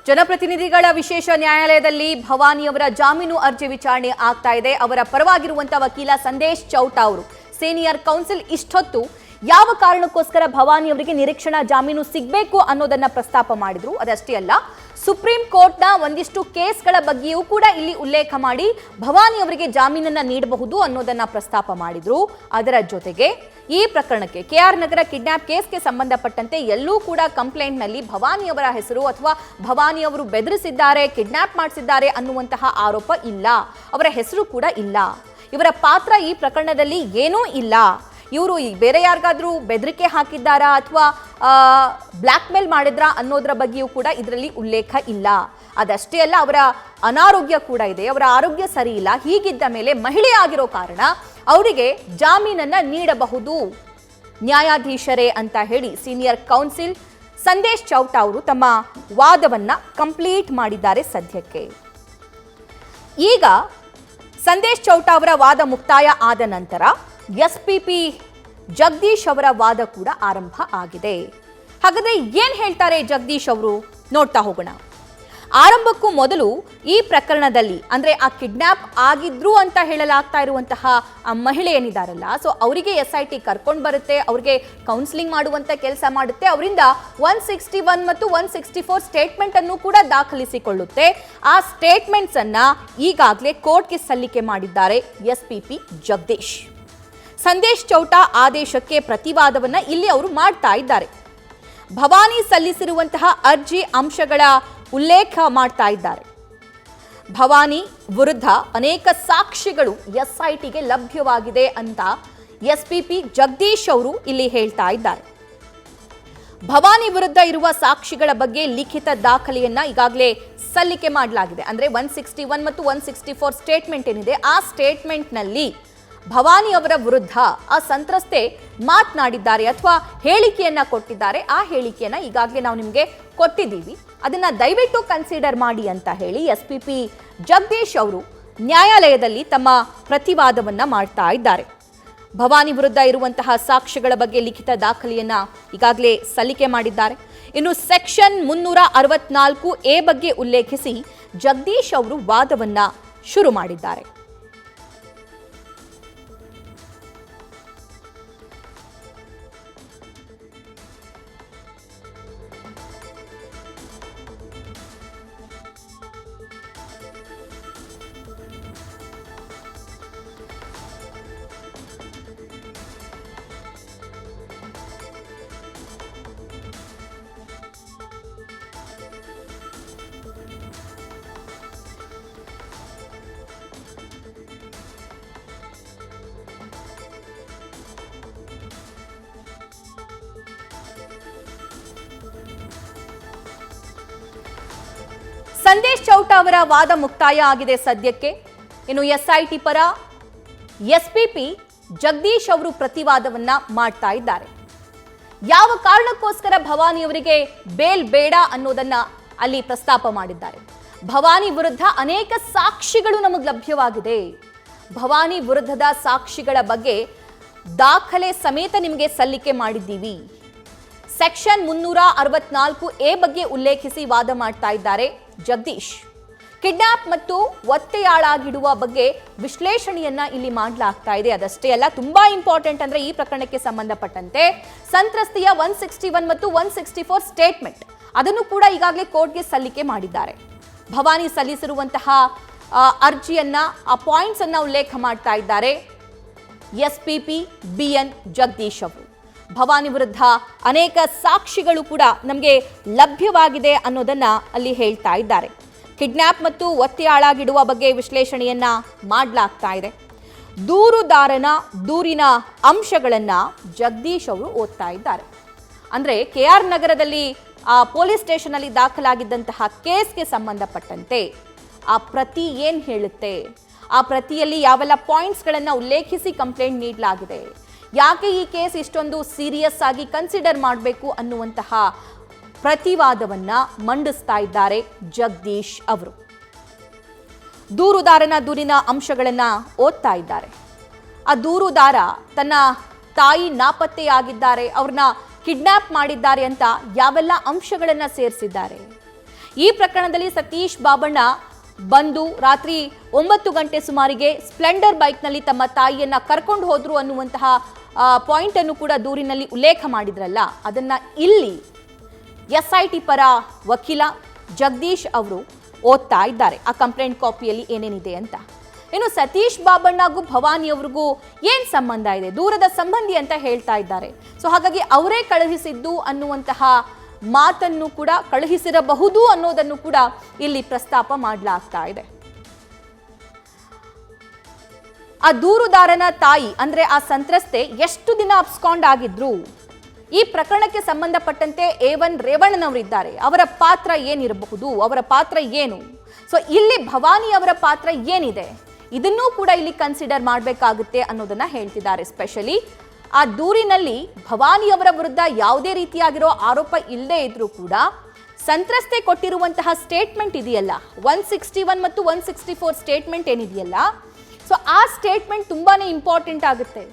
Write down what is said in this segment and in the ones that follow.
ಜನಪ್ರತಿನಿಧಿಗಳ ವಿಶೇಷ ನ್ಯಾಯಾಲಯದಲ್ಲಿ ಭವಾನಿಯವರ ಜಾಮೀನು ಅರ್ಜಿ ವಿಚಾರಣೆ ಆಗ್ತಾ ಇದೆ. ಅವರ ಪರವಾಗಿರುವಂತಹ ವಕೀಲ ಸಂದೇಶ್ ಚೌಟಾ ಅವರು ಸೀನಿಯರ್ ಕೌನ್ಸಿಲ್ ಇಷ್ಟೊತ್ತು ಯಾವ ಕಾರಣಕ್ಕೋಸ್ಕರ ಭವಾನಿಯವರಿಗೆ ನಿರೀಕ್ಷಣಾ ಜಾಮೀನು ಸಿಗಬೇಕು ಅನ್ನೋದನ್ನ ಪ್ರಸ್ತಾಪ ಮಾಡಿದ್ರು. ಅದಷ್ಟೇ ಅಲ್ಲ, ಸುಪ್ರೀಂ ಕೋರ್ಟ್ನ ಒಂದಿಷ್ಟು ಕೇಸ್ಗಳ ಬಗ್ಗೆಯೂ ಕೂಡ ಇಲ್ಲಿ ಉಲ್ಲೇಖ ಮಾಡಿ ಭವಾನಿಯವರಿಗೆ ಜಾಮೀನನ್ನ ನೀಡಬಹುದು ಅನ್ನೋದನ್ನ ಪ್ರಸ್ತಾಪ ಮಾಡಿದ್ರು. ಅದರ ಜೊತೆಗೆ ಈ ಪ್ರಕರಣಕ್ಕೆ ಕೆಆರ್ ನಗರ ಕಿಡ್ನಾಪ್ ಕೇಸ್ಗೆ ಸಂಬಂಧಪಟ್ಟಂತೆ ಎಲ್ಲೂ ಕೂಡ ಕಂಪ್ಲೇಂಟ್ನಲ್ಲಿ ಭವಾನಿಯವರ ಹೆಸರು ಅಥವಾ ಭವಾನಿಯವರು ಬೆದರಿಸಿದ್ದಾರೆ, ಕಿಡ್ನಾಪ್ ಮಾಡಿಸಿದ್ದಾರೆ ಅನ್ನುವಂತಹ ಆರೋಪ ಇಲ್ಲ. ಅವರ ಹೆಸರು ಕೂಡ ಇಲ್ಲ. ಇವರ ಪಾತ್ರ ಈ ಪ್ರಕರಣದಲ್ಲಿ ಏನೂ ಇಲ್ಲ. ಇವರು ಬೇರೆ ಯಾರಿಗಾದ್ರೂ ಬೆದರಿಕೆ ಹಾಕಿದ್ದಾರಾ ಅಥವಾ ಬ್ಲ್ಯಾಕ್ ಮೇಲ್ ಮಾಡಿದ್ರಾ ಅನ್ನೋದ್ರ ಬಗ್ಗೆಯೂ ಕೂಡ ಇದರಲ್ಲಿ ಉಲ್ಲೇಖ ಇಲ್ಲ. ಅದಷ್ಟೇ ಅಲ್ಲ, ಅವರ ಅನಾರೋಗ್ಯ ಕೂಡ ಇದೆ, ಅವರ ಆರೋಗ್ಯ ಸರಿ ಇಲ್ಲ. ಹೀಗಿದ್ದ ಮೇಲೆ ಮಹಿಳೆ ಆಗಿರೋ ಕಾರಣ ಅವರಿಗೆ ಜಾಮೀನನ್ನ ನೀಡಬಹುದು ನ್ಯಾಯಾಧೀಶರೇ ಅಂತ ಹೇಳಿ ಸೀನಿಯರ್ ಕೌನ್ಸಿಲ್ ಸಂದೇಶ್ ಚೌಟಾ ಅವರು ತಮ್ಮ ವಾದವನ್ನ ಕಂಪ್ಲೀಟ್ ಮಾಡಿದ್ದಾರೆ. ಸದ್ಯಕ್ಕೆ ಈಗ ಸಂದೇಶ್ ಚೌಟಾ ಅವರ ವಾದ ಮುಕ್ತಾಯ ಆದ ನಂತರ ಎಸ್ಪಿಪಿ ಜಗದೀಶ್ ಅವರ ವಾದ ಕೂಡ ಆರಂಭ ಆಗಿದೆ. ಹಾಗಾದ್ರೆ ಏನ್ ಹೇಳ್ತಾರೆ ಜಗದೀಶ್ ಅವರು ನೋಡ್ತಾ ಹೋಗೋಣ. ಆರಂಭಕ್ಕೂ ಮೊದಲು ಈ ಪ್ರಕರಣದಲ್ಲಿ ಅಂದ್ರೆ ಆ ಕಿಡ್ನಾಪ್ ಆಗಿದ್ರು ಅಂತ ಹೇಳಲಾಗ್ತಾ ಇರುವಂತಹ ಆ ಮಹಿಳೆ ಏನಿದಾರಲ್ಲ, ಸೊ ಅವರಿಗೆ SIT ಕರ್ಕೊಂಡು ಬರುತ್ತೆ, ಅವ್ರಿಗೆ ಕೌನ್ಸಿಲಿಂಗ್ ಮಾಡುವಂತ ಕೆಲಸ ಮಾಡುತ್ತೆ, ಅವರಿಂದ 161 ಮತ್ತು 164 ಸ್ಟೇಟ್ಮೆಂಟ್ ಅನ್ನು ಕೂಡ ದಾಖಲಿಸಿಕೊಳ್ಳುತ್ತೆ. ಆ ಸ್ಟೇಟ್ಮೆಂಟ್ಸ್ ಅನ್ನ ಈಗಾಗಲೇ ಕೋರ್ಟ್ಗೆ ಸಲ್ಲಿಕೆ ಮಾಡಿದ್ದಾರೆ ಎಸ್ಪಿಪಿ ಜಗದೀಶ್. ಸಂದೇಶ್ ಚೌಟಾ ಆದೇಶಕ್ಕೆ ಪ್ರತಿವಾದವನ್ನ ಇಲ್ಲಿ ಅವರು ಮಾಡ್ತಾ ಇದ್ದಾರೆ. ಭವಾನಿ ಸಲ್ಲಿಸಿರುವಂತಹ ಅರ್ಜಿ ಅಂಶಗಳ ಉಲ್ಲೇಖ ಮಾಡ್ತಾ ಇದ್ದಾರೆ. ಭವಾನಿ ವಿರುದ್ಧ ಅನೇಕ ಸಾಕ್ಷಿಗಳು SITಗೆ ಲಭ್ಯವಾಗಿದೆ ಅಂತ ಎಸ್ಪಿಪಿ ಜಗದೀಶ್ ಅವರು ಇಲ್ಲಿ ಹೇಳ್ತಾ ಇದ್ದಾರೆ. ಭವಾನಿ ವಿರುದ್ಧ ಇರುವ ಸಾಕ್ಷಿಗಳ ಬಗ್ಗೆ ಲಿಖಿತ ದಾಖಲೆಯನ್ನ ಈಗಾಗಲೇ ಸಲ್ಲಿಕೆ ಮಾಡಲಾಗಿದೆ. ಅಂದ್ರೆ 161 ಮತ್ತು 164 ಸ್ಟೇಟ್ಮೆಂಟ್ ಏನಿದೆ, ಆ ಸ್ಟೇಟ್ಮೆಂಟ್ನಲ್ಲಿ ಭವಾನಿ ಅವರ ವಿರುದ್ಧ ಆ ಸಂತ್ರಸ್ತೆ ಮಾತನಾಡಿದ್ದಾರೆ ಅಥವಾ ಹೇಳಿಕೆಯನ್ನ ಕೊಟ್ಟಿದ್ದಾರೆ. ಆ ಹೇಳಿಕೆಯನ್ನ ಈಗಾಗಲೇ ನಾವು ನಿಮಗೆ ಕೊಟ್ಟಿದ್ದೀವಿ, ಅದನ್ನ ದಯವಿಟ್ಟು ಕನ್ಸಿಡರ್ ಮಾಡಿ ಅಂತ ಹೇಳಿ ಎಸ್ಪಿಪಿ ಜಗದೀಶ್ ಅವರು ನ್ಯಾಯಾಲಯದಲ್ಲಿ ತಮ್ಮ ಪ್ರತಿವಾದವನ್ನ ಮಾಡ್ತಾ ಇದ್ದಾರೆ. ಭವಾನಿ ವಿರುದ್ಧ ಇರುವಂತಹ ಸಾಕ್ಷ್ಯಗಳ ಬಗ್ಗೆ ಲಿಖಿತ ದಾಖಲೆಯನ್ನ ಈಗಾಗಲೇ ಸಲ್ಲಿಕೆ ಮಾಡಿದ್ದಾರೆ. ಇನ್ನು ಸೆಕ್ಷನ್ 364A ಬಗ್ಗೆ ಉಲ್ಲೇಖಿಸಿ ಜಗದೀಶ್ ಅವರು ವಾದವನ್ನ ಶುರು ಮಾಡಿದ್ದಾರೆ. ಸಂದೇಶ್ ಚೌಟಾ ಅವರ ವಾದ ಮುಕ್ತಾಯ ಆಗಿದೆ ಸದ್ಯಕ್ಕೆ. ಇನ್ನು SIT ಪರ ಎಸ್ಪಿಪಿ ಜಗದೀಶ್ ಅವರು ಪ್ರತಿವಾದವನ್ನ ಮಾಡ್ತಾ ಇದ್ದಾರೆ. ಯಾವ ಕಾರಣಕ್ಕೋಸ್ಕರ ಭವಾನಿಯವರಿಗೆ ಬೇಲ್ ಬೇಡ ಅನ್ನೋದನ್ನ ಅಲ್ಲಿ ಪ್ರಸ್ತಾಪ ಮಾಡಿದ್ದಾರೆ. ಭವಾನಿ ವಿರುದ್ಧ ಅನೇಕ ಸಾಕ್ಷಿಗಳು ನಮಗೆ ಲಭ್ಯವಾಗಿದೆ. ಭವಾನಿ ವಿರುದ್ಧದ ಸಾಕ್ಷಿಗಳ ಬಗ್ಗೆ ದಾಖಲೆ ಸಮೇತ ನಿಮಗೆ ಸಲ್ಲಿಕೆ ಮಾಡಿದ್ದೀವಿ. ಸೆಕ್ಷನ್ 364A ಬಗ್ಗೆ ಉಲ್ಲೇಖಿಸಿ ವಾದ ಮಾಡ್ತಾ ಇದ್ದಾರೆ ಜಗದೀಶ್. ಕಿಡ್ನಾಪ್ ಮತ್ತು ಒತ್ತೆಯಾಳಾಗಿಡುವ ಬಗ್ಗೆ ವಿಶ್ಲೇಷಣೆಯನ್ನ ಇಲ್ಲಿ ಮಾಡಲಾಗ್ತಾ ಇದೆ. ಅದಷ್ಟೇ ಅಲ್ಲ, ತುಂಬಾ ಇಂಪಾರ್ಟೆಂಟ್ ಅಂದ್ರೆ ಈ ಪ್ರಕರಣಕ್ಕೆ ಸಂಬಂಧಪಟ್ಟಂತೆ ಸಂತ್ರಸ್ತೆಯ 161 ಮತ್ತು 164 ಸ್ಟೇಟ್ಮೆಂಟ್ ಅದನ್ನು ಕೂಡ ಈಗಾಗಲೇ ಕೋರ್ಟ್ಗೆ ಸಲ್ಲಿಕೆ ಮಾಡಿದ್ದಾರೆ. ಭವಾನಿ ಸಲ್ಲಿಸಿರುವಂತಹ ಅರ್ಜಿಯನ್ನ ಆ ಪಾಯಿಂಟ್ಸ್ ಅನ್ನ ಉಲ್ಲೇಖ ಮಾಡ್ತಾ ಇದ್ದಾರೆ ಎಸ್ಪಿಪಿ BN ಜಗದೀಶ್ ಅವರು. ಭವಾನಿ ವಿರುದ್ಧ ಅನೇಕ ಸಾಕ್ಷಿಗಳು ಕೂಡ ನಮಗೆ ಲಭ್ಯವಾಗಿದೆ ಅನ್ನೋದನ್ನ ಅಲ್ಲಿ ಹೇಳ್ತಾ ಇದ್ದಾರೆ. ಕಿಡ್ನಾಪ್ ಮತ್ತು ಒತ್ತೆಯಾಳಾಗಿಡುವ ಬಗ್ಗೆ ವಿಶ್ಲೇಷಣೆಯನ್ನ ಮಾಡಲಾಗ್ತಾ ಇದೆ. ದೂರುದಾರನ ದೂರಿನ ಅಂಶಗಳನ್ನ ಜಗದೀಶ್ ಅವರು ಓದ್ತಾ ಇದ್ದಾರೆ. ಅಂದ್ರೆ KR ನಗರದಲ್ಲಿ ಆ ಪೊಲೀಸ್ ಸ್ಟೇಷನ್ ಅಲ್ಲಿ ದಾಖಲಾಗಿದ್ದಂತಹ ಕೇಸ್ಗೆ ಸಂಬಂಧಪಟ್ಟಂತೆ ಆ ಪ್ರತಿ ಏನ್ ಹೇಳುತ್ತೆ, ಆ ಪ್ರತಿಯಲ್ಲಿ ಯಾವೆಲ್ಲ ಪಾಯಿಂಟ್ಸ್ಗಳನ್ನ ಉಲ್ಲೇಖಿಸಿ ಕಂಪ್ಲೇಂಟ್ ನೀಡಲಾಗಿದೆ, ಯಾಕೆ ಈ ಕೇಸ್ ಇಷ್ಟೊಂದು ಸೀರಿಯಸ್ ಆಗಿ ಕನ್ಸಿಡರ್ ಮಾಡಬೇಕು ಅನ್ನುವಂತಹ ಪ್ರತಿವಾದವನ್ನ ಮಂಡಿಸ್ತಾ ಇದ್ದಾರೆ ಜಗದೀಶ್ ಅವರು. ದೂರುದಾರನ ದೂರಿನ ಅಂಶಗಳನ್ನ ಓದ್ತಾ ಇದ್ದಾರೆ. ಆ ದೂರುದಾರ ತನ್ನ ತಾಯಿ ನಾಪತ್ತೆಯಾಗಿದ್ದಾರೆ, ಅವ್ರನ್ನ ಕಿಡ್ನಾಪ್ ಮಾಡಿದ್ದಾರೆ ಅಂತ ಯಾವೆಲ್ಲ ಅಂಶಗಳನ್ನ ಸೇರಿಸಿದ್ದಾರೆ, ಈ ಪ್ರಕರಣದಲ್ಲಿ ಸತೀಶ್ ಬಾಬಣ್ಣ ಬಂದು ರಾತ್ರಿ 9 ಗಂಟೆ ಸುಮಾರಿಗೆ ಸ್ಪ್ಲೆಂಡರ್ ಬೈಕ್ನಲ್ಲಿ ತಮ್ಮ ತಾಯಿಯನ್ನ ಕರ್ಕೊಂಡು ಹೋದ್ರು ಅನ್ನುವಂತಹ ಪಾಯಿಂಟ್ ಅನ್ನು ಕೂಡ ದೂರಿನಲ್ಲಿ ಉಲ್ಲೇಖ ಮಾಡಿದ್ರಲ್ಲ, ಅದನ್ನ ಇಲ್ಲಿ SIT ಪರ ವಕೀಲ ಜಗದೀಶ್ ಅವರು ಓದ್ತಾ ಇದ್ದಾರೆ ಆ ಕಂಪ್ಲೇಂಟ್ ಕಾಪಿಯಲ್ಲಿ ಏನೇನಿದೆ ಅಂತ. ಇನ್ನು ಸತೀಶ್ ಬಾಬಣ್ಣಗೂ ಭವಾನಿಯವ್ರಿಗೂ ಏನ್ ಸಂಬಂಧ ಇದೆ, ದೂರದ ಸಂಬಂಧಿ ಅಂತ ಹೇಳ್ತಾ ಇದ್ದಾರೆ. ಸೊ ಹಾಗಾಗಿ ಅವರೇ ಕಳುಹಿಸಿದ್ದು ಅನ್ನುವಂತಹ ಮಾತನ್ನು ಕೂಡ, ಕಳುಹಿಸಿರಬಹುದು ಅನ್ನೋದನ್ನು ಕೂಡ ಇಲ್ಲಿ ಪ್ರಸ್ತಾಪ ಮಾಡಲಾಗ್ತಾ ಇದೆ. ಆ ದೂರುದಾರನ ತಾಯಿ ಅಂದ್ರೆ ಆ ಸಂತ್ರಸ್ತೆ ಎಷ್ಟು ದಿನ ಅಬ್ಸ್ಕಾಂಡ್ ಆಗಿದ್ರು, ಈ ಪ್ರಕರಣಕ್ಕೆ ಸಂಬಂಧಪಟ್ಟಂತೆ A1 ರೇವಣ್ಣನವರಿದ್ದಾರೆ, ಅವರ ಪಾತ್ರ ಏನಿರಬಹುದು, ಅವರ ಪಾತ್ರ ಏನು, ಸೊ ಇಲ್ಲಿ ಭವಾನಿ ಅವರ ಪಾತ್ರ ಏನಿದೆ, ಇದನ್ನೂ ಕೂಡ ಇಲ್ಲಿ ಕನ್ಸಿಡರ್ ಮಾಡಬೇಕಾಗುತ್ತೆ ಅನ್ನೋದನ್ನ ಹೇಳ್ತಿದ್ದಾರೆ. ಸ್ಪೆಷಲಿ ಆ ದೂರಿನಲ್ಲಿ ಭವಾನಿಯವರ ವಿರುದ್ಧ ಯಾವುದೇ ರೀತಿಯಾಗಿರೋ ಆರೋಪ ಇಲ್ಲದೆ ಇದ್ರೂ ಕೂಡ ಸಂತ್ರಸ್ತೆ ಕೊಟ್ಟಿರುವಂತಹ ಸ್ಟೇಟ್ಮೆಂಟ್ ಇದೆಯಲ್ಲ, 161 ಮತ್ತು 164 ಸ್ಟೇಟ್ಮೆಂಟ್ ಏನಿದೆಯಲ್ಲ, ಸೊ ಆ ಸ್ಟೇಟ್ಮೆಂಟ್ ತುಂಬಾನೇ ಇಂಪಾರ್ಟೆಂಟ್ ಆಗುತ್ತೆ.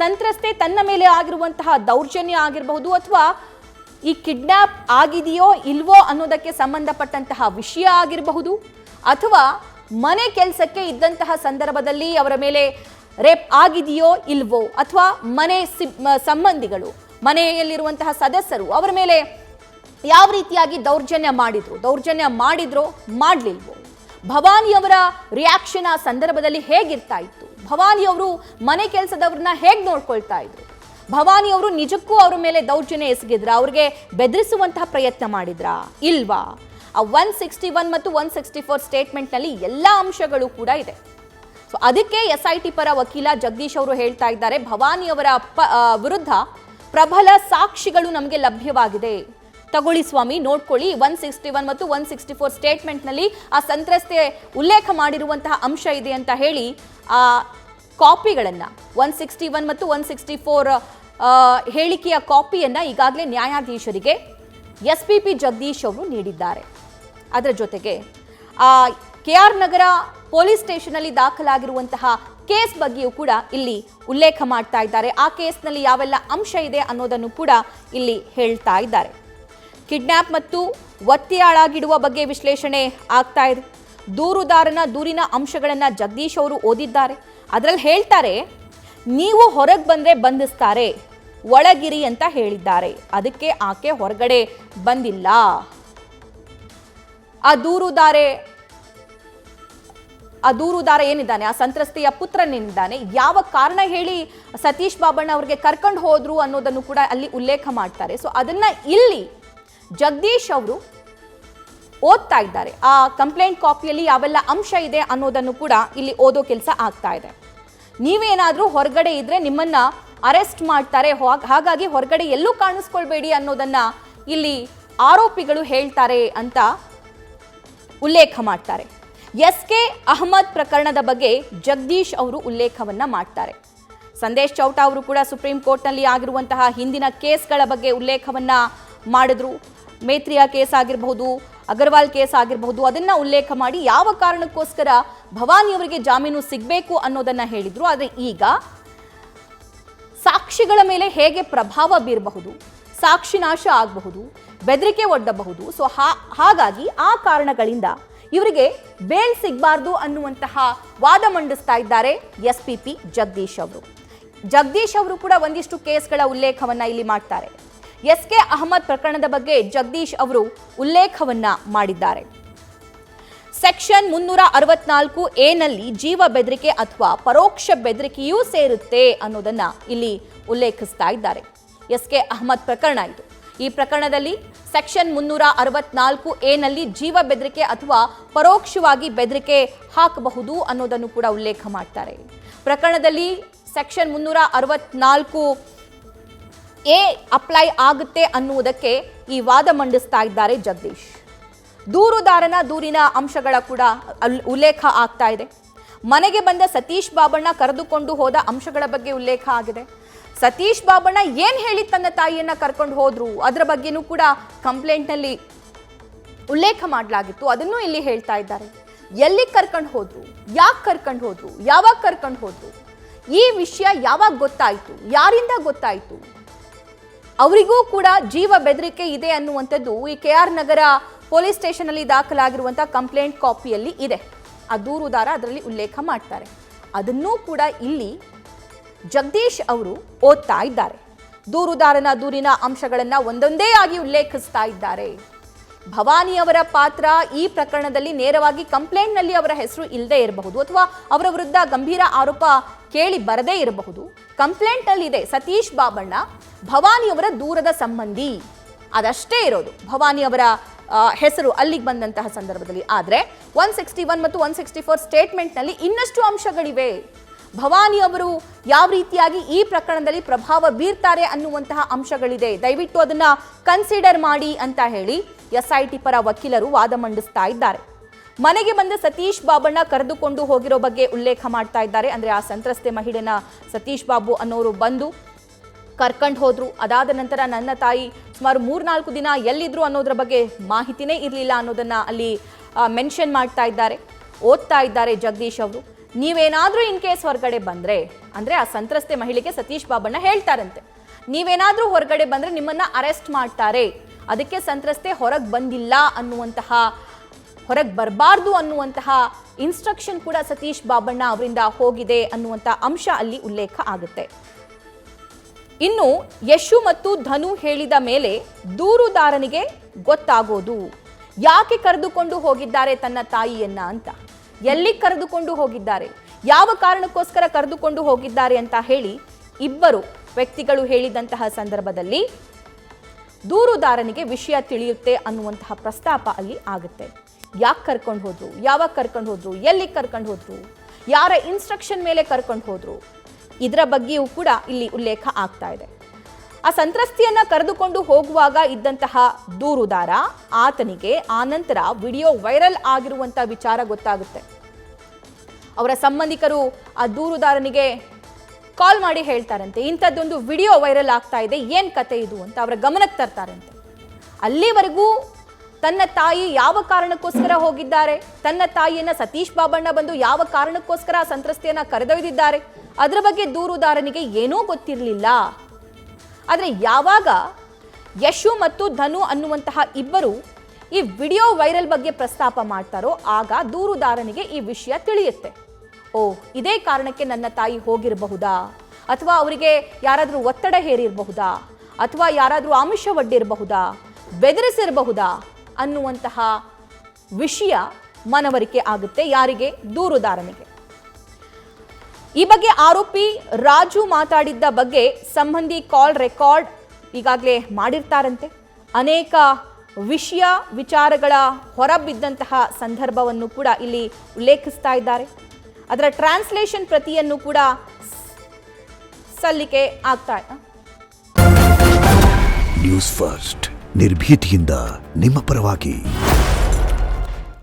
ಸಂತ್ರಸ್ತೆ ತನ್ನ ಮೇಲೆ ಆಗಿರುವಂತಹ ದೌರ್ಜನ್ಯ ಆಗಿರಬಹುದು ಅಥವಾ ಈ ಕಿಡ್ನಾಪ್ ಆಗಿದೆಯೋ ಇಲ್ವೋ ಅನ್ನೋದಕ್ಕೆ ಸಂಬಂಧಪಟ್ಟಂತಹ ವಿಷಯ ಆಗಿರಬಹುದು, ಅಥವಾ ಮನೆ ಕೆಲಸಕ್ಕೆ ಇದ್ದಂತಹ ಸಂದರ್ಭದಲ್ಲಿ ಅವರ ಮೇಲೆ ರೇಪ್ ಆಗಿದೆಯೋ ಇಲ್ವೋ, ಅಥವಾ ಮನೆ ಸಂಬಂಧಿಗಳು, ಮನೆಯಲ್ಲಿರುವಂತಹ ಸದಸ್ಯರು ಅವರ ಮೇಲೆ ಯಾವ ರೀತಿಯಾಗಿ ದೌರ್ಜನ್ಯ ಮಾಡಿದ್ರೋ ಮಾಡಲಿಲ್ವೋ, ಭವಾನಿಯವರ ರಿಯಾಕ್ಷನ್ ಆ ಸಂದರ್ಭದಲ್ಲಿ ಹೇಗಿರ್ತಾ ಇತ್ತು, ಭವಾನಿಯವರು ಮನೆ ಕೆಲಸದವ್ರನ್ನ ಹೇಗೆ ನೋಡ್ಕೊಳ್ತಾ ಇದ್ರು, ಭವಾನಿಯವರು ನಿಜಕ್ಕೂ ಅವ್ರ ಮೇಲೆ ದೌರ್ಜನ್ಯ ಎಸಗಿದ್ರ, ಅವ್ರಿಗೆ ಬೆದರಿಸುವಂತಹ ಪ್ರಯತ್ನ ಮಾಡಿದ್ರಾ ಇಲ್ವಾ, ಆ 161 ಮತ್ತು 164 ಸ್ಟೇಟ್ಮೆಂಟ್ನಲ್ಲಿ ಎಲ್ಲ ಅಂಶಗಳು ಕೂಡ ಇದೆ. ಸೊ ಅದಕ್ಕೆ SIT ಪರ ವಕೀಲ ಜಗದೀಶ್ ಅವರು ಹೇಳ್ತಾ ಇದ್ದಾರೆ, ಭವಾನಿಯವರ ವಿರುದ್ಧ ಪ್ರಬಲ ಸಾಕ್ಷಿಗಳು ನಮಗೆ ಲಭ್ಯವಾಗಿದೆ, ತಗೊಳ್ಳಿ ಸ್ವಾಮಿ ನೋಡ್ಕೊಳ್ಳಿ. 161 ಮತ್ತು 164 ಸ್ಟೇಟ್ಮೆಂಟ್ನಲ್ಲಿ ಆ ಸಂತ್ರಸ್ತೆ ಉಲ್ಲೇಖ ಮಾಡಿರುವಂತಹ ಅಂಶ ಇದೆ ಅಂತ ಹೇಳಿ ಆ ಕಾಪಿಗಳನ್ನು 161 ಮತ್ತು 164 ಹೇಳಿಕೆಯ ಕಾಪಿಯನ್ನು ಈಗಾಗಲೇ ನ್ಯಾಯಾಧೀಶರಿಗೆ SPP ಜಗದೀಶ್ ಅವರು ನೀಡಿದ್ದಾರೆ. ಅದರ ಜೊತೆಗೆ KR ನಗರ ಪೊಲೀಸ್ ಸ್ಟೇಷನ್ನಲ್ಲಿ ದಾಖಲಾಗಿರುವಂತಹ ಕೇಸ್ ಬಗ್ಗೆಯೂ ಕೂಡ ಇಲ್ಲಿ ಉಲ್ಲೇಖ ಮಾಡ್ತಾ ಇದ್ದಾರೆ. ಆ ಕೇಸ್ನಲ್ಲಿ ಯಾವೆಲ್ಲ ಅಂಶ ಇದೆ ಅನ್ನೋದನ್ನು ಕೂಡ ಇಲ್ಲಿ ಹೇಳ್ತಾ ಇದ್ದಾರೆ. ಕಿಡ್ನಾಪ್ ಮತ್ತು ಒತ್ತೆಯಾಳಾಗಿಡುವ ಬಗ್ಗೆ ವಿಶ್ಲೇಷಣೆ ಆಗ್ತಾ ಇದೆ. ದೂರುದಾರನ ದೂರಿನ ಅಂಶಗಳನ್ನು ಜಗದೀಶ್ ಅವರು ಓದಿದ್ದಾರೆ. ಅದರಲ್ಲಿ ಹೇಳ್ತಾರೆ, ನೀವು ಹೊರಗೆ ಬಂದರೆ ಬಂಧಿಸ್ತಾರೆ, ಒಳಗಿರಿ ಅಂತ ಹೇಳಿದ್ದಾರೆ. ಅದಕ್ಕೆ ಆಕೆ ಹೊರಗಡೆ ಬಂದಿಲ್ಲ. ಆ ದೂರುದಾರ ಏನಿದ್ದಾನೆ, ಆ ಸಂತ್ರಸ್ತೆಯ ಪುತ್ರನೇನಿದ್ದಾನೆ, ಯಾವ ಕಾರಣ ಹೇಳಿ ಸತೀಶ್ ಬಾಬಣ್ಣ ಅವ್ರಿಗೆ ಕರ್ಕೊಂಡು ಹೋದ್ರು ಅನ್ನೋದನ್ನು ಕೂಡ ಅಲ್ಲಿ ಉಲ್ಲೇಖ ಮಾಡ್ತಾರೆ. ಸೊ ಅದನ್ನ ಇಲ್ಲಿ ಜಗದೀಶ್ ಅವರು ಓದ್ತಾ ಇದ್ದಾರೆ. ಆ ಕಂಪ್ಲೇಂಟ್ ಕಾಪಿಯಲ್ಲಿ ಯಾವೆಲ್ಲ ಅಂಶ ಇದೆ ಅನ್ನೋದನ್ನು ಕೂಡ ಇಲ್ಲಿ ಓದೋ ಕೆಲಸ ಆಗ್ತಾ ಇದೆ. ನೀವೇನಾದ್ರೂ ಹೊರಗಡೆ ಇದ್ರೆ ನಿಮ್ಮನ್ನ ಅರೆಸ್ಟ್ ಮಾಡ್ತಾರೆ, ಹಾಗಾಗಿ ಹೊರಗಡೆ ಎಲ್ಲೂ ಕಾಣಿಸ್ಕೊಳ್ಬೇಡಿ ಅನ್ನೋದನ್ನ ಇಲ್ಲಿ ಆರೋಪಿಗಳು ಹೇಳ್ತಾರೆ ಅಂತ ಉಲ್ಲೇಖ ಮಾಡ್ತಾರೆ. SK ಅಹಮದ್ ಪ್ರಕರಣದ ಬಗ್ಗೆ ಜಗದೀಶ್ ಅವರು ಉಲ್ಲೇಖವನ್ನ ಮಾಡ್ತಾರೆ. ಸಂದೇಶ್ ಚೌಟಾ ಅವರು ಕೂಡ ಸುಪ್ರೀಂ ಕೋರ್ಟ್ನಲ್ಲಿ ಆಗಿರುವಂತಹ ಹಿಂದಿನ ಕೇಸ್ಗಳ ಬಗ್ಗೆ ಉಲ್ಲೇಖವನ್ನ ಮಾಡಿದ್ರು. ಮೇತ್ರಿಯಾ ಕೇಸ್ ಆಗಿರಬಹುದು, ಅಗರ್ವಾಲ್ ಕೇಸ್ ಆಗಿರಬಹುದು, ಅದನ್ನ ಉಲ್ಲೇಖ ಮಾಡಿ ಯಾವ ಕಾರಣಕ್ಕೋಸ್ಕರ ಭವಾನಿಯವರಿಗೆ ಜಾಮೀನು ಸಿಗಬೇಕು ಅನ್ನೋದನ್ನ ಹೇಳಿದ್ರು. ಆದರೆ ಈಗ ಸಾಕ್ಷಿಗಳ ಮೇಲೆ ಹೇಗೆ ಪ್ರಭಾವ ಬೀರಬಹುದು, ಸಾಕ್ಷಿ ನಾಶ ಆಗಬಹುದು, ಬೆದರಿಕೆ ಒಡ್ಡಬಹುದು. ಸೊ ಹಾಗಾಗಿ ಆ ಕಾರಣಗಳಿಂದ ಇವರಿಗೆ ಬೇಲ್ ಸಿಗಬಾರ್ದು ಅನ್ನುವಂತಹ ವಾದ ಮಂಡಿಸ್ತಾ ಇದ್ದಾರೆ SPP ಜಗದೀಶ್ ಅವರು. ಜಗದೀಶ್ ಅವರು ಕೂಡ ಒಂದಿಷ್ಟು ಕೇಸ್ಗಳ ಉಲ್ಲೇಖವನ್ನ ಇಲ್ಲಿ ಮಾಡ್ತಾರೆ. SK ಅಹಮದ್ ಪ್ರಕರಣದ ಬಗ್ಗೆ ಜಗದೀಶ್ ಅವರು ಉಲ್ಲೇಖವನ್ನ ಮಾಡಿದ್ದಾರೆ. ಸೆಕ್ಷನ್ 364A ನಲ್ಲಿ ಜೀವ ಬೆದರಿಕೆ ಅಥವಾ ಪರೋಕ್ಷ ಬೆದರಿಕೆಯೂ ಸೇರುತ್ತೆ ಅನ್ನೋದನ್ನ ಇಲ್ಲಿ ಉಲ್ಲೇಖಿಸ್ತಾ ಇದ್ದಾರೆ. SK ಅಹಮದ್ ಪ್ರಕರಣ ಇದು. ಈ ಪ್ರಕರಣದಲ್ಲಿ ಸೆಕ್ಷನ್ 364A ನಲ್ಲಿ ಜೀವ ಬೆದರಿಕೆ ಅಥವಾ ಪರೋಕ್ಷವಾಗಿ ಬೆದರಿಕೆ ಹಾಕಬಹುದು ಅನ್ನೋದನ್ನು ಕೂಡ ಉಲ್ಲೇಖ ಮಾಡ್ತಾರೆ. ಪ್ರಕರಣದಲ್ಲಿ ಸೆಕ್ಷನ್ 364A ಅಪ್ಲೈ ಆಗುತ್ತೆ ಅನ್ನುವುದಕ್ಕೆ ಈ ವಾದ ಮಂಡಿಸ್ತಾ ಇದ್ದಾರೆ ಜಗದೀಶ್. ದೂರುದಾರನ ದೂರಿನ ಅಂಶಗಳ ಕೂಡ ಉಲ್ಲೇಖ ಆಗ್ತಾ ಇದೆ. ಮನೆಗೆ ಬಂದ ಸತೀಶ್ ಬಾಬಣ್ಣ ಕರೆದುಕೊಂಡು ಹೋದ ಅಂಶಗಳ ಬಗ್ಗೆ ಉಲ್ಲೇಖ ಆಗಿದೆ. ಸತೀಶ್ ಬಾಬಣ್ಣ ಏನ್ ಹೇಳಿ ತನ್ನ ತಾಯಿಯನ್ನ ಕರ್ಕೊಂಡು ಹೋದ್ರು ಅದರ ಬಗ್ಗೆನೂ ಕೂಡ ಕಂಪ್ಲೇಂಟ್ನಲ್ಲಿ ಉಲ್ಲೇಖ ಮಾಡಲಾಗಿತ್ತು. ಅದನ್ನು ಇಲ್ಲಿ ಹೇಳ್ತಾ ಇದ್ದಾರೆ. ಎಲ್ಲಿ ಕರ್ಕೊಂಡು ಹೋದ್ರು, ಯಾಕೆ ಕರ್ಕೊಂಡು ಹೋದ್ರು, ಯಾವಾಗ ಕರ್ಕೊಂಡು ಹೋದ್ರು, ಈ ವಿಷಯ ಯಾವಾಗ ಗೊತ್ತಾಯಿತು, ಯಾರಿಂದ ಗೊತ್ತಾಯಿತು, ಅವರಿಗೂ ಕೂಡ ಜೀವ ಬೆದರಿಕೆ ಇದೆ ಅನ್ನುವಂಥದ್ದು ಈ KR ನಗರ ಪೊಲೀಸ್ ಸ್ಟೇಷನ್ನಲ್ಲಿ ದಾಖಲಾಗಿರುವಂತಹ ಕಂಪ್ಲೇಂಟ್ ಕಾಪಿಯಲ್ಲಿ ಇದೆ. ಆ ದೂರುದಾರ ಅದರಲ್ಲಿ ಉಲ್ಲೇಖ ಮಾಡ್ತಾರೆ. ಅದನ್ನೂ ಕೂಡ ಇಲ್ಲಿ ಜಗದೀಶ್ ಅವರು ಓದ್ತಾ ಇದ್ದಾರೆ. ದೂರುದಾರನ ದೂರಿನ ಅಂಶಗಳನ್ನ ಒಂದೊಂದೇ ಆಗಿ ಉಲ್ಲೇಖಿಸ್ತಾ ಇದ್ದಾರೆ. ಭವಾನಿ ಅವರ ಪಾತ್ರ ಈ ಪ್ರಕರಣದಲ್ಲಿ ನೇರವಾಗಿ ಕಂಪ್ಲೇಂಟ್ನಲ್ಲಿ ಅವರ ಹೆಸರು ಇಲ್ಲದೆ ಇರಬಹುದು, ಅಥವಾ ಅವರ ವಿರುದ್ಧ ಗಂಭೀರ ಆರೋಪ ಕೇಳಿ ಬರದೇ ಇರಬಹುದು. ಕಂಪ್ಲೇಂಟ್ನಲ್ಲಿ ಇದೆ ಸತೀಶ್ ಬಾಬಣ್ಣ ಭವಾನಿ ಅವರ ದೂರದ ಸಂಬಂಧಿ, ಅದಷ್ಟೇ ಇರೋದು ಭವಾನಿ ಅವರ ಹೆಸರು ಅಲ್ಲಿಗೆ ಬಂದಂತಹ ಸಂದರ್ಭದಲ್ಲಿ. ಆದರೆ 161 ಮತ್ತು 164 ಸ್ಟೇಟ್ಮೆಂಟ್ನಲ್ಲಿ ಇನ್ನಷ್ಟು ಅಂಶಗಳಿವೆ. ಭವಾನಿ ಅವರು ಯಾವ ರೀತಿಯಾಗಿ ಈ ಪ್ರಕರಣದಲ್ಲಿ ಪ್ರಭಾವ ಬೀರ್ತಾರೆ ಅನ್ನುವಂತಹ ಅಂಶಗಳಿದೆ. ದಯವಿಟ್ಟು ಅದನ್ನ ಕನ್ಸಿಡರ್ ಮಾಡಿ ಅಂತ ಹೇಳಿ SIT ಪರ ವಕೀಲರು ವಾದ ಮಂಡಿಸ್ತಾ ಇದ್ದಾರೆ. ಮನೆಗೆ ಬಂದ ಸತೀಶ್ ಬಾಬಣ್ಣ ಕರೆದುಕೊಂಡು ಹೋಗಿರೋ ಬಗ್ಗೆ ಉಲ್ಲೇಖ ಮಾಡ್ತಾ ಇದ್ದಾರೆ. ಅಂದ್ರೆ ಆ ಸಂತ್ರಸ್ತೆ ಮಹಿಳೆನ ಸತೀಶ್ ಬಾಬು ಅನ್ನೋರು ಬಂದು ಕರ್ಕೊಂಡು ಹೋದ್ರು. ಅದಾದ ನಂತರ ನನ್ನ ತಾಯಿ ಸುಮಾರು 3-4 ದಿನ ಎಲ್ಲಿದ್ರು ಅನ್ನೋದ್ರ ಬಗ್ಗೆ ಮಾಹಿತಿನೇ ಇರಲಿಲ್ಲ ಅನ್ನೋದನ್ನ ಅಲ್ಲಿ ಮೆನ್ಷನ್ ಮಾಡ್ತಾ ಇದ್ದಾರೆ. ಓದ್ತಾ ಇದ್ದಾರೆ ಜಗದೀಶ್ ಅವರು. ನೀವೇನಾದ್ರೂ ಇನ್ ಕೇಸ್ ಹೊರಗಡೆ ಬಂದ್ರೆ, ಅಂದ್ರೆ ಆ ಸಂತ್ರಸ್ತೆ ಮಹಿಳೆಗೆ ಸತೀಶ್ ಬಾಬಣ್ಣ ಹೇಳ್ತಾರಂತೆ, ನೀವೇನಾದ್ರೂ ಹೊರಗಡೆ ಬಂದ್ರೆ ನಿಮ್ಮನ್ನ ಅರೆಸ್ಟ್ ಮಾಡ್ತಾರೆ, ಅದಕ್ಕೆ ಸಂತ್ರಸ್ತೆ ಹೊರಗೆ ಬಂದಿಲ್ಲ ಅನ್ನುವಂತಹ, ಹೊರಗೆ ಬರಬಾರ್ದು ಅನ್ನುವಂತಹ ಇನ್ಸ್ಟ್ರಕ್ಷನ್ ಕೂಡ ಸತೀಶ್ ಬಾಬಣ್ಣ ಅವರಿಂದ ಹೋಗಿದೆ ಅನ್ನುವಂಥ ಅಂಶ ಅಲ್ಲಿ ಉಲ್ಲೇಖ ಆಗುತ್ತೆ. ಇನ್ನು ಯಶು ಮತ್ತು ಧನು ಹೇಳಿದ ಮೇಲೆ ದೂರುದಾರನಿಗೆ ಗೊತ್ತಾಗೋದು ಯಾಕೆ ಕರೆದುಕೊಂಡು ಹೋಗಿದ್ದಾರೆ ತನ್ನ ತಾಯಿಯನ್ನ ಅಂತ, ಎಲ್ಲಿ ಕರೆದುಕೊಂಡು ಹೋಗಿದ್ದಾರೆ, ಯಾವ ಕಾರಣಕ್ಕೋಸ್ಕರ ಕರೆದುಕೊಂಡು ಹೋಗಿದ್ದಾರೆ ಅಂತ ಹೇಳಿ ಇಬ್ಬರು ವ್ಯಕ್ತಿಗಳು ಹೇಳಿದಂತಹ ಸಂದರ್ಭದಲ್ಲಿ ದೂರುದಾರನಿಗೆ ವಿಷಯ ತಿಳಿಯುತ್ತೆ ಅನ್ನುವಂತಹ ಪ್ರಸ್ತಾಪ ಅಲ್ಲಿ ಆಗುತ್ತೆ. ಯಾಕೆ ಕರ್ಕೊಂಡು ಹೋದ್ರು, ಯಾವಾಗ ಕರ್ಕೊಂಡು ಹೋದ್ರು, ಎಲ್ಲಿ ಕರ್ಕೊಂಡು ಹೋದ್ರು, ಯಾರ ಇನ್ಸ್ಟ್ರಕ್ಷನ್ ಮೇಲೆ ಕರ್ಕೊಂಡು ಹೋದ್ರು, ಇದರ ಬಗ್ಗೆಯೂ ಕೂಡ ಇಲ್ಲಿ ಉಲ್ಲೇಖ ಆಗ್ತಾ ಇದೆ. ಆ ಸಂತ್ರಸ್ತಿಯನ್ನ ಕರೆದುಕೊಂಡು ಹೋಗುವಾಗ ಇದ್ದಂತಹ ದೂರುದಾರ ಆತನಿಗೆ ಆನಂತರ ವಿಡಿಯೋ ವೈರಲ್ ಆಗಿರುವಂತ ವಿಚಾರ ಗೊತ್ತಾಗುತ್ತೆ. ಅವರ ಸಂಬಂಧಿಕರು ಆ ದೂರುದಾರನಿಗೆ ಕಾಲ್ ಮಾಡಿ ಹೇಳ್ತಾರಂತೆ, ಇಂಥದ್ದೊಂದು ವಿಡಿಯೋ ವೈರಲ್ ಆಗ್ತಾ ಇದೆ, ಏನ್ ಕತೆ ಇದು ಅಂತ ಅವರ ಗಮನಕ್ಕೆ ತರ್ತಾರಂತೆ. ಅಲ್ಲಿವರೆಗೂ ತನ್ನ ತಾಯಿ ಯಾವ ಕಾರಣಕ್ಕೋಸ್ಕರ ಹೋಗಿದ್ದಾರೆ, ತನ್ನ ತಾಯಿಯನ್ನ ಸತೀಶ್ ಬಾಬಣ್ಣ ಬಂದು ಯಾವ ಕಾರಣಕ್ಕೋಸ್ಕರ ಆ ಸಂತ್ರಸ್ತೆಯನ್ನ ಕರೆದೊಯ್ದಿದ್ದಾರೆ, ಅದರ ಬಗ್ಗೆ ದೂರುದಾರನಿಗೆ ಏನೂ ಗೊತ್ತಿರಲಿಲ್ಲ. ಆದರೆ ಯಾವಾಗ ಯಶು ಮತ್ತು ಧನು ಅನ್ನುವಂತಹ ಇಬ್ಬರು ಈ ವಿಡಿಯೋ ವೈರಲ್ ಬಗ್ಗೆ ಪ್ರಸ್ತಾಪ ಮಾಡ್ತಾರೋ ಆಗ ದೂರುದಾರನಿಗೆ ಈ ವಿಷಯ ತಿಳಿಯುತ್ತೆ. ಓ, ಇದೇ ಕಾರಣಕ್ಕೆ ನನ್ನ ತಾಯಿ ಹೋಗಿರಬಹುದಾ, ಅಥವಾ ಅವರಿಗೆ ಯಾರಾದರೂ ಒತ್ತಡ ಹೇರಿರಬಹುದಾ, ಅಥವಾ ಯಾರಾದರೂ ಆಮಿಷ ಒಡ್ಡಿರಬಹುದಾ, ಬೆದರಿಸಿರಬಹುದಾ ಅನ್ನುವಂತಹ ವಿಷಯ ಮನವರಿಕೆ ಆಗುತ್ತೆ. ಯಾರಿಗೆ? ದೂರುದಾರನಿಗೆ. ಈ ಬಗ್ಗೆ ಆರೋಪಿ ರಾಜು ಮಾತಾಡಿದ್ದ ಬಗ್ಗೆ ಸಂಬಂಧಿ ಕಾಲ್ ರೆಕಾರ್ಡ್ ಈಗಾಗಲೇ ಮಾಡಿರ್ತಾರಂತೆ. ಅನೇಕ ವಿಚಾರಗಳ ಹೊರಬಿದ್ದಂತಹ ಸಂದರ್ಭವನ್ನು ಕೂಡ ಇಲ್ಲಿ ಉಲ್ಲೇಖಿಸ್ತಾ ಇದ್ದಾರೆ. ಅದರ ಟ್ರಾನ್ಸ್ಲೇಷನ್ ಪ್ರತಿಯನ್ನು ಕೂಡ ಸಲ್ಲಿಕೆ ಆಗ್ತಾ ಇದೆ. ನ್ಯೂಸ್ ಫಸ್ಟ್ ನಿರ್ಭೀತಿಯಿಂದ ನಿಮ್ಮ ಪರವಾಗಿ.